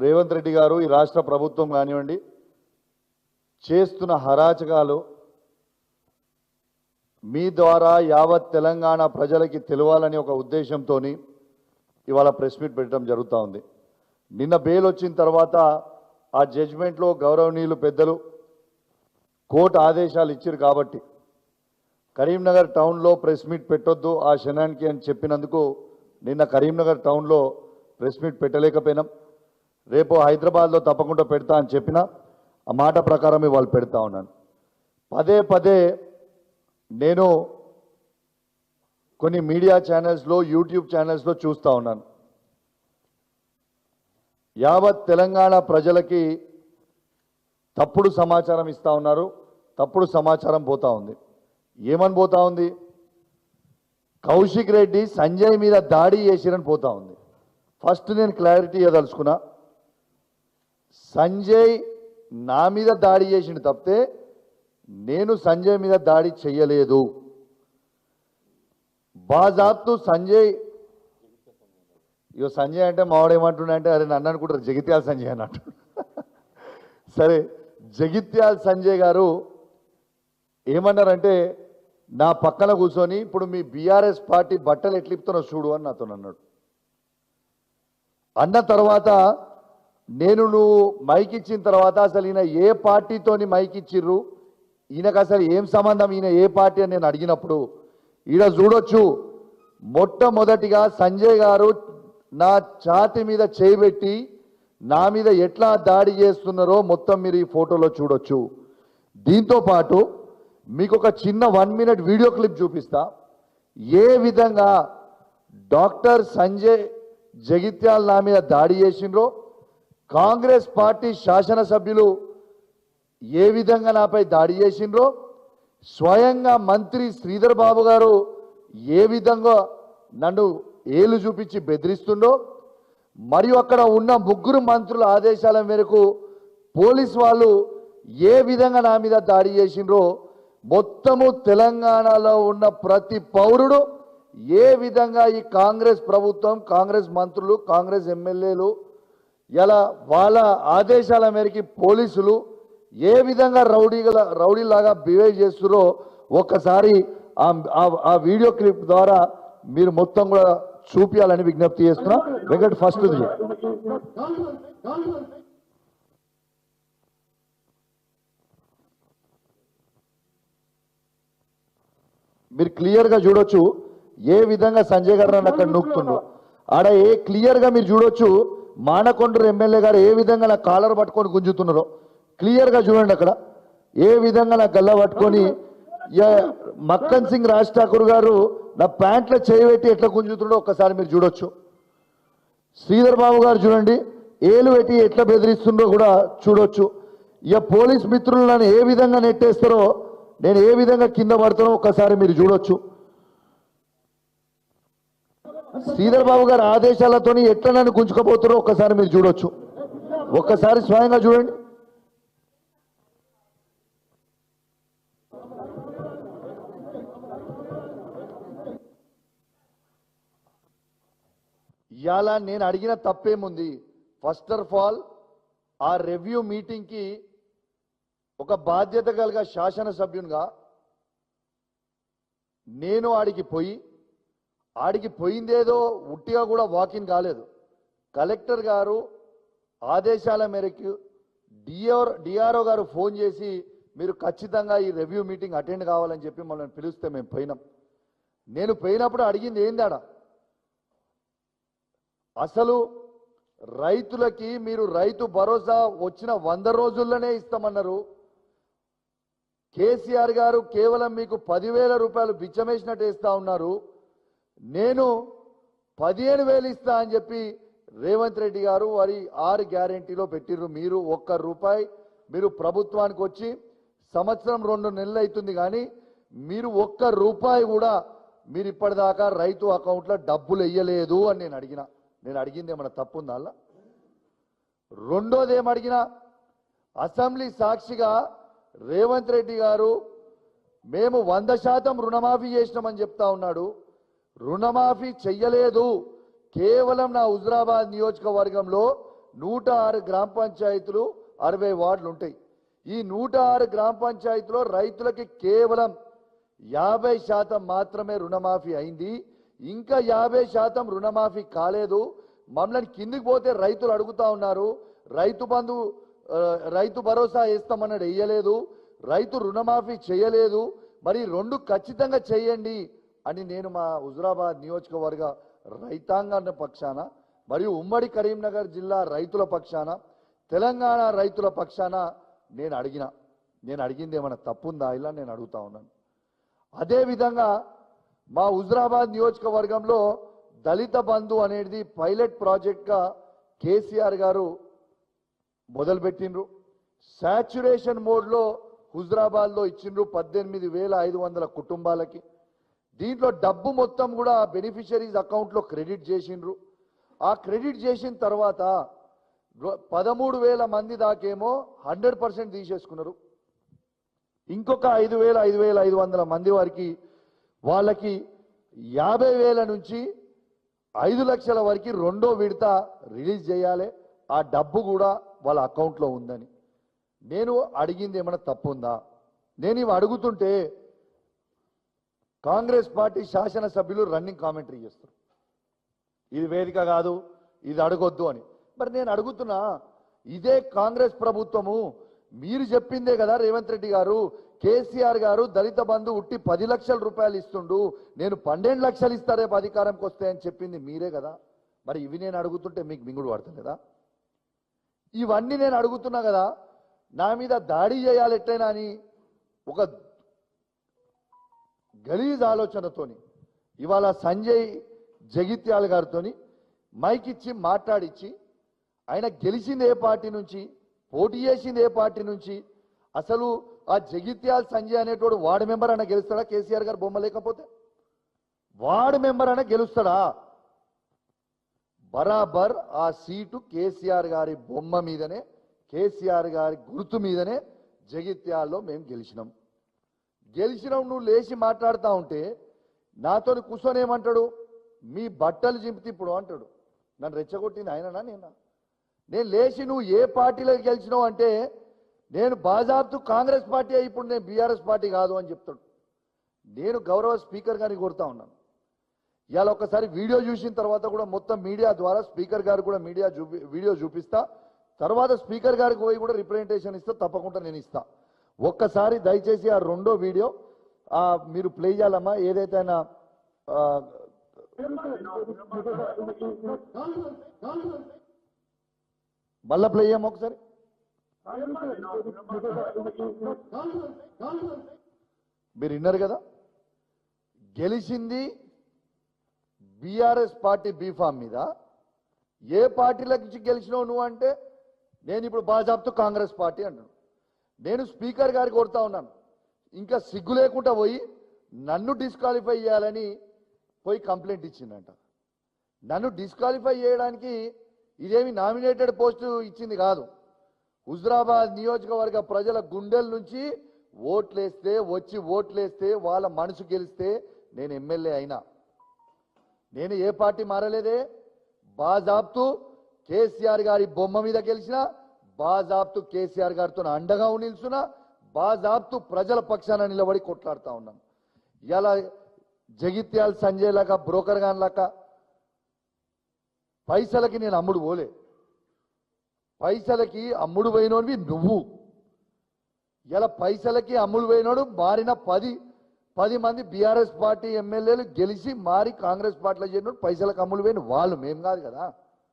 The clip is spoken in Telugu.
రేవంత్ రెడ్డి గారు ఈ రాష్ట్ర ప్రభుత్వం కానివ్వండి చేస్తున్న హరాచకాలు మీ ద్వారా యావత్ తెలంగాణ ప్రజలకి తెలవాలని ఒక ఉద్దేశంతో ఇవాళ ప్రెస్ మీట్ పెట్టడం జరుగుతూ ఉంది. నిన్న బెయిల్ వచ్చిన తర్వాత ఆ జడ్జిమెంట్లో గౌరవనీయులు పెద్దలు కోర్టు ఆదేశాలు ఇచ్చారు కాబట్టి కరీంనగర్ టౌన్లో ప్రెస్ మీట్ పెట్టొద్దు ఆ క్షణానికి అని చెప్పినందుకు నిన్న కరీంనగర్ టౌన్లో ప్రెస్ మీట్ పెట్టలేకపోయినాం. రేపు హైదరాబాద్లో తప్పకుండా పెడతా అని చెప్పిన ఆ మాట ప్రకారం ఇవాళ పెడతా ఉన్నాను. పదే పదే నేను కొన్ని మీడియా ఛానల్స్లో యూట్యూబ్ ఛానల్స్లో చూస్తూ ఉన్నాను. యావత్ తెలంగాణ ప్రజలకి తప్పుడు సమాచారం ఇస్తూ ఉన్నారు. తప్పుడు సమాచారం పోతా ఉంది. ఏమని పోతా ఉంది? కౌశిక్ రెడ్డి సంజయ్ మీద దాడి చేసిరని పోతా ఉంది. ఫస్ట్ నేను క్లారిటీ ఇవ్వదలుచుకున్నా, సంజయ్ నా మీద దాడి చేసిండు తప్పితే నేను సంజయ్ మీద దాడి చెయ్యలేదు. బాజాబ్తు సంజయ్, ఇగో సంజయ్ అంటే మావాడేమంటున్నా అంటే అరే నన్ను అనుకుంటారు జగిత్యాల సంజయ్ అన్నట్టు. సరే, జగిత్యాల సంజయ్ గారు ఏమన్నారంటే నా పక్కన కూర్చొని ఇప్పుడు మీ బీఆర్ఎస్ పార్టీ బట్టలు ఎట్లిపుతున్నా చూడు అని నాతో అన్నాడు. అన్న తర్వాత నేను నువ్వు మైక్ ఇచ్చిన తర్వాత అసలు ఈయన ఏ పార్టీతోని మైక్ ఇచ్చిర్రు, ఈయనకు అసలు ఏం సంబంధం, ఈయన ఏ పార్టీ అని నేను అడిగినప్పుడు ఈడ చూడొచ్చు మొట్టమొదటిగా సంజయ్ గారు నా ఛాతి మీద చేయబెట్టి నా మీద ఎట్లా దాడి చేస్తున్నారో మొత్తం మీరు ఈ ఫోటోలో చూడొచ్చు. దీంతో పాటు మీకు ఒక చిన్న 1 మినిట్ వీడియో క్లిప్ చూపిస్తా. ఏ విధంగా డాక్టర్ సంజయ్ జగిత్యాల నా మీద దాడి చేసిండ్రో, కాంగ్రెస్ పార్టీ శాసనసభ్యులు ఏ విధంగా నాపై దాడి చేసిండ్రో, స్వయంగా మంత్రి శ్రీధర్ బాబు గారు ఏ విధంగా నన్ను ఏలు చూపించి బెదిరిస్తుండో, మరియు అక్కడ ఉన్న 3 మంత్రుల ఆదేశాల మేరకు పోలీస్ వాళ్ళు ఏ విధంగా నా మీద దాడి చేసిండ్రో మొత్తము తెలంగాణలో ఉన్న ప్రతి పౌరుడు ఏ విధంగా ఈ కాంగ్రెస్ ప్రభుత్వం, కాంగ్రెస్ మంత్రులు, కాంగ్రెస్ ఎమ్మెల్యేలు ఇలా వాళ్ళ ఆదేశాల మేరకు పోలీసులు ఏ విధంగా రౌడీలాగా బిహేవ్ చేస్తున్నారో ఒక్కసారి ఆ వీడియో క్లిప్ ద్వారా మీరు మొత్తం కూడా చూపించాలని విజ్ఞప్తి చేస్తున్నా. వెంకట్ ఫస్ట్ మీరు క్లియర్గా చూడొచ్చు ఏ విధంగా సంజయ్ గారు నన్ను అక్కడ నూకుతుండ్రు. ఆడ క్లియర్గా మీరు చూడొచ్చు మానకొండూరు ఎమ్మెల్యే గారు ఏ విధంగా నా కాలర్ పట్టుకొని గుంజుతున్నారో క్లియర్గా చూడండి. అక్కడ ఏ విధంగా నా గల్ల పట్టుకొని మక్కన్ సింగ్ రాజ్ ఠాకూర్ గారు నా ప్యాంట్లో చేయబెట్టి ఎట్లా గుంజుతుండో ఒక్కసారి మీరు చూడొచ్చు. శ్రీధర్ బాబు గారు చూడండి ఏలు పెట్టి ఎట్లా బెదిరిస్తుండో కూడా చూడొచ్చు. ఇక పోలీస్ మిత్రులు నన్ను ఏ విధంగా నెట్టేస్తారో, నేను ఏ విధంగా కింద పడుతానో ఒక్కసారి మీరు చూడొచ్చు. శ్రీధర్ బాబు గారి ఆదేశాలతో ఎట్లా నన్ను గుంజుకపోతారో ఒక్కసారి మీరు చూడొచ్చు. ఒక్కసారి స్వయంగా చూడండి. ఇవాళ నేను అడిగిన తప్పేముంది? ఫస్ట్ ఆఫ్ ఆల్ ఆ రివ్యూ మీటింగ్కి ఒక బాధ్యత కలిగ శాసనసభ్యునిగా నేను ఆడికి పోయిందేదో ఉట్టిగా కూడా వాకిన్ కాలేదు. కలెక్టర్ గారు ఆదేశాల మేరకు డిఆర్ఓ గారు ఫోన్ చేసి మీరు ఖచ్చితంగా ఈ రివ్యూ మీటింగ్ అటెండ్ కావాలని చెప్పి మమ్మల్ని పిలిస్తే మేము పోయినాం. నేను పోయినప్పుడు అడిగింది ఏందాడా, అసలు రైతులకి మీరు రైతు భరోసా వచ్చిన 100 రోజుల్లోనే ఇస్తామన్నారు. కేసీఆర్ గారు కేవలం మీకు 10,000 రూపాయలు బిచ్చమేసినట్టు ఇస్తా ఉన్నారు. నేను 15,000 ఇస్తా అని చెప్పి రేవంత్ రెడ్డి గారు వారి 6 గ్యారెంటీలో పెట్టిర్రు. మీరు 1 రూపాయి మీరు ప్రభుత్వానికి వచ్చి సంవత్సరం 2 నెలలు అవుతుంది, కానీ మీరు 1 రూపాయి కూడా మీరు ఇప్పటిదాకా రైతు అకౌంట్లో డబ్బులు వేయలేదు అని నేను అడిగింది ఏమన్నా తప్పు ఉందా? అలా రెండోది ఏమడిగినా అసెంబ్లీ సాక్షిగా రేవంత్ రెడ్డి గారు మేము 100% రుణమాఫీ చేసినామని చెప్తా ఉన్నాడు. రుణమాఫీ చెయ్యలేదు. కేవలం నా హుజురాబాద్ నియోజకవర్గంలో 106 గ్రామ పంచాయతీలు 60 వార్డులు ఉంటాయి. ఈ 106 గ్రామ పంచాయతీలో రైతులకి కేవలం 50% మాత్రమే రుణమాఫీ అయింది. ఇంకా 50% రుణమాఫీ కాలేదు. మమ్మల్ని కిందికి పోతే రైతులు అడుగుతా ఉన్నారు, రైతు బంధు రైతు భరోసా వేస్తామన్నాడు, వేయలేదు. రైతు రుణమాఫీ చేయలేదు. మరి రెండు ఖచ్చితంగా చేయండి అని నేను మా హుజురాబాద్ నియోజకవర్గ రైతాంగాన్ని పక్షాన మరియు ఉమ్మడి కరీంనగర్ జిల్లా రైతుల పక్షాన తెలంగాణ రైతుల పక్షాన నేను అడిగింది ఏమైనా తప్పుందా ఇలా నేను అడుగుతా ఉన్నాను. అదేవిధంగా మా హుజురాబాద్ నియోజకవర్గంలో దళిత బంధు అనేది పైలట్ ప్రాజెక్ట్గా కేసీఆర్ గారు మొదలుపెట్టిండ్రు. సాచ్యురేషన్ మోడ్లో హుజురాబాద్లో ఇచ్చిండ్రు 18,500 కుటుంబాలకి. దీంట్లో డబ్బు మొత్తం కూడా బెనిఫిషరీస్ అకౌంట్లో క్రెడిట్ చేసిండ్రు. ఆ క్రెడిట్ చేసిన తర్వాత 13,000 మంది దాకేమో 100% తీసేసుకున్నారు. ఇంకొక 5,500 మంది వారికి వాళ్ళకి 50,000 నుంచి 5 లక్షల వరకు రెండో విడత రిలీజ్ చేయాలి. ఆ డబ్బు కూడా వాళ్ళ అకౌంట్లో ఉందని నేను అడిగింది ఏమైనా తప్పుందా? నేను ఇవి అడుగుతుంటే కాంగ్రెస్ పార్టీ శాసనసభ్యులు రన్నింగ్ కామెంటరీ చేస్తారు, ఇది వేదిక కాదు, ఇది అడగొద్దు అని. మరి నేను అడుగుతున్నా, ఇదే కాంగ్రెస్ ప్రభుత్వము మీరు చెప్పిందే కదా రేవంత్ రెడ్డి గారు, కేసీఆర్ గారు దళిత బంధు ఉట్టి 10 లక్షల రూపాయలు ఇస్తుండు, నేను 12 లక్షలు ఇస్తారే అధికారంకి వస్తాయని చెప్పింది మీరే కదా. మరి ఇవి నేను అడుగుతుంటే మీకు మింగుడు పడతలేదా? ఇవన్నీ నేను అడుగుతున్నా కదా, నా మీద దాడి చేయాలి ఎట్లయినా అని ఒక గలీజ్ ఆలోచనతోని ఇవాళ సంజయ్ జగిత్యాల గారితోని మైక్ ఇచ్చి మాట్లాడిచ్చి, ఆయన గెలిచింది ఏ పార్టీ నుంచి, పోటీ చేసింది ఏ పార్టీ నుంచి, అసలు ఆ జగిత్యాల సంజయ్ అనేటోడు వార్డు మెంబర్ అన్న గెలుస్తాడా? కేసీఆర్ గారు బొమ్మ లేకపోతే వార్డు మెంబర్ అన్న గెలుస్తాడా? బరాబర్ ఆ సీటు కేసీఆర్ గారి బొమ్మ మీదనే, కేసీఆర్ గారి గుర్తు మీదనే జగిత్యాల్లో మేము గెలిచినాం. నువ్వు లేచి మాట్లాడుతూ ఉంటే నాతో కూర్చొని ఏమంటాడు, మీ బట్టలు చింపితే ఇప్పుడు అంటాడు. నన్ను రెచ్చగొట్టింది ఆయననా నేనా? నేను లేచి నువ్వు ఏ పార్టీలోకి గెలిచినావు అంటే నేను బాజాబ్తు కాంగ్రెస్ పార్టీ అయి ఇప్పుడు నేను బీఆర్ఎస్ పార్టీ కాదు అని చెప్తాడు. నేను గౌరవ స్పీకర్ గారిని కోరుతా ఉన్నాను, ఇవాళ ఒకసారి వీడియో చూసిన తర్వాత కూడా మొత్తం మీడియా ద్వారా స్పీకర్ గారు కూడా వీడియో చూపిస్తా, తర్వాత స్పీకర్ గారికి పోయి కూడా రిప్రజెంటేషన్ ఇస్తా, తప్పకుండా నేను ఇస్తా. ఒక్కసారి దయచేసి ఆ రెండో వీడియో మీరు ప్లే చేయాలమ్మా. ఏదైతే ఆయన మళ్ళా ప్లే చేయమ్మా ఒకసారి. మీరు విన్నారు కదా, గెలిచింది బీఆర్ఎస్ పార్టీ బీఫామ్ మీద. ఏ పార్టీలకు గెలిచినావు నువ్వు అంటే నేను ఇప్పుడు బాజాబ్తు కాంగ్రెస్ పార్టీ అంటాను. నేను స్పీకర్ గారికి కొడతా ఉన్నాను, ఇంకా సిగ్గు లేకుండా పోయి నన్ను డిస్క్వాలిఫై చేయాలని పోయి కంప్లైంట్ ఇచ్చిందంట. నన్ను డిస్క్వాలిఫై చేయడానికి ఇదేమి నామినేటెడ్ పోస్టు ఇచ్చింది కాదు. హుజురాబాద్ నియోజకవర్గ ప్రజల గుండెల నుంచి ఓట్లేస్తే వాళ్ళ మనసు గెలిస్తే నేను ఎమ్మెల్యే అయినా. నేను ఏ పార్టీ మారలేదే, బాజాబ్తు కేసీఆర్ గారి బొమ్మ మీద గెలిచిన, బాజాబ్తు కేసీఆర్ గారితో అండగా నిల్చున్నా, బాజాబ్తు ప్రజల పక్షాన నిలబడి కొట్లాడుతా ఉన్నాను. ఇలా జగిత్యాల సంజయ్ లాగా బ్రోకర్ గాన్ లాగా పైసలకి నేను అమ్ముడు పోలే. పైసలకి అమ్ముడు పోయినోడివి నువ్వు. ఇలా పైసలకి అమ్ముడు పోయినోడు మారిన 10 మంది బీఆర్ఎస్ పార్టీ ఎమ్మెల్యేలు గెలిచి మారి కాంగ్రెస్ పార్టీలో చేరినోడు పైసలకు అమ్ముడు పోయిన వాళ్ళు, మేము కాదు కదా.